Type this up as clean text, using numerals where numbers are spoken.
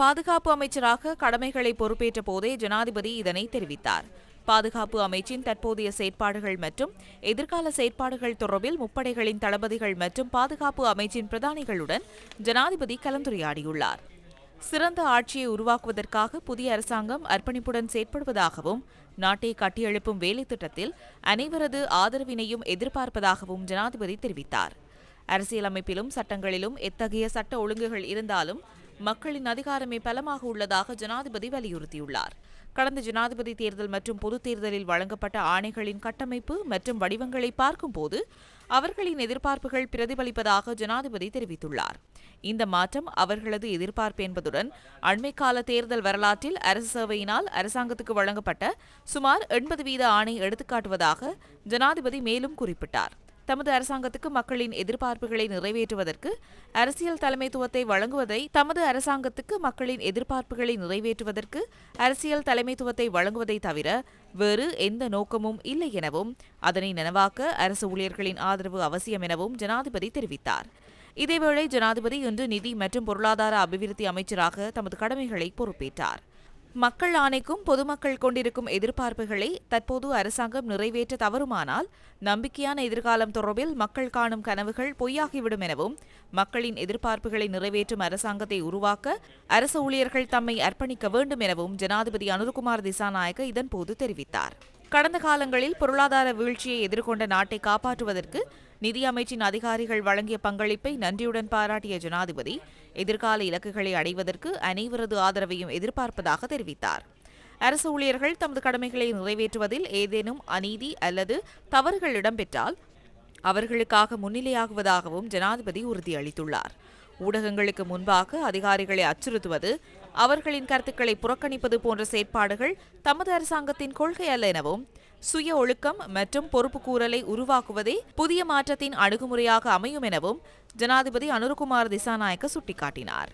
பாதுகாப்பு அமைச்சராக கடமைகளை பொறுப்பேற்ற போதே ஜனாதிபதி இதனை தெரிவித்தார். பாதுகாப்பு அமைச்சின் தற்போதைய செயற்பாடுகள் மற்றும் எதிர்கால செயற்பாடுகள் தொடர்பில் முப்படைகளின் தளபதிகள் மற்றும் பாதுகாப்பு அமைச்சின் பிரதானிகளுடன் ஜனாதிபதி கலந்துரையாடியுள்ளார். சிறந்த ஆட்சியை உருவாக்குவதற்காக புதிய அரசாங்கம் அர்ப்பணிப்புடன் செயற்படுவதாகவும் நாட்டை கட்டியெழுப்பும் வேலை திட்டத்தில் அனைவரது ஆதரவினையும் எதிர்பார்ப்பதாகவும் ஜனாதிபதி தெரிவித்தார். அரசியலமைப்பிலும் சட்டங்களிலும் எத்தகைய சட்ட ஒழுங்குகள் இருந்தாலும் மக்களின் அதிகாரமே பலமாக உள்ளதாக ஜனாதிபதி வலியுறுத்தியுள்ளார். கடந்த ஜனாதிபதி தேர்தல் மற்றும் பொதுத் தேர்தலில் வழங்கப்பட்ட ஆணைகளின் கட்டமைப்பு மற்றும் வடிவங்களை பார்க்கும்போது அவர்களின் எதிர்பார்ப்புகள் பிரதிபலிப்பதாக ஜனாதிபதி தெரிவித்துள்ளார். இந்த மாற்றம் அவர்களது எதிர்பார்ப்பு என்பதுடன் அண்மைக்கால தேர்தல் வரலாற்றில் அரசு சேவையினால் அரசாங்கத்துக்கு வழங்கப்பட்ட சுமார் 80% ஆணை எடுத்துக்காட்டுவதாக ஜனாதிபதி மேலும் குறிப்பிட்டார். தமது அரசாங்கத்துக்கு மக்களின் எதிர்பார்ப்புகளை நிறைவேற்றுவதற்கு அரசியல் தலைமைத்துவத்தை வழங்குவதை தவிர வேறு எந்த நோக்கமும் இல்லை எனவும் அதனை நனவாக்க அரசு ஊழியர்களின் ஆதரவு அவசியம் எனவும் ஜனாதிபதி தெரிவித்தார். இதேவேளை ஜனாதிபதி இன்று நிதி மற்றும் பொருளாதார அபிவிருத்தி அமைச்சராக தமது கடமைகளை பொறுப்பேற்றார். மக்கள் ஆணைக்கும் பொதுமக்கள் கொண்டிருக்கும் எதிர்பார்ப்புகளை தற்போது அரசாங்கம் நிறைவேற்ற தவறுமானால் நம்பிக்கையான எதிர்காலம் தொடர்பில் மக்கள் காணும் கனவுகள் பொய்யாகிவிடும் எனவும் மக்களின் எதிர்பார்ப்புகளை நிறைவேற்றும் அரசாங்கத்தை உருவாக்க அரசு ஊழியர்கள் தம்மை அர்ப்பணிக்க வேண்டும் எனவும் ஜனாதிபதி அனுரகுமார் திசாநாயக்க இதன்போது தெரிவித்தார். கடந்த காலங்களில் பொருளாதார வீழ்ச்சியை எதிர்கொண்ட நாட்டை காப்பாற்றுவதற்கு நிதி அமைச்சின் அதிகாரிகள் வழங்கிய பங்களிப்பை நன்றியுடன் பாராட்டிய ஜனாதிபதி எதிர்கால இலக்குகளை அடைவதற்கு அனைவரது ஆதரவையும் எதிர்பார்ப்பதாக தெரிவித்தார். அரசு ஊழியர்கள் தமது கடமைகளை நிறைவேற்றுவதில் ஏதேனும் அநீதி அல்லது தவறுகள் இடம்பெற்றால் அவர்களுக்காக முன்னிலையாகுவதாகவும் ஜனாதிபதி உறுதியளித்துள்ளார். ஊடகங்களுக்கு முன்பாக அதிகாரிகளை அச்சுறுத்துவது, அவர்களின் கருத்துக்களை புறக்கணிப்பது போன்ற செயற்பாடுகள் தமது அரசாங்கத்தின் கொள்கை அல்ல எனவும் சுய ஒழுக்கம் மற்றும் பொறுப்புக்கூறலை உருவாக்குவதே புதிய மாற்றத்தின் அணுகுமுறையாக அமையும் எனவும் ஜனாதிபதி அனுரகுமார் திசாநாயக்க சுட்டிக்காட்டினார்.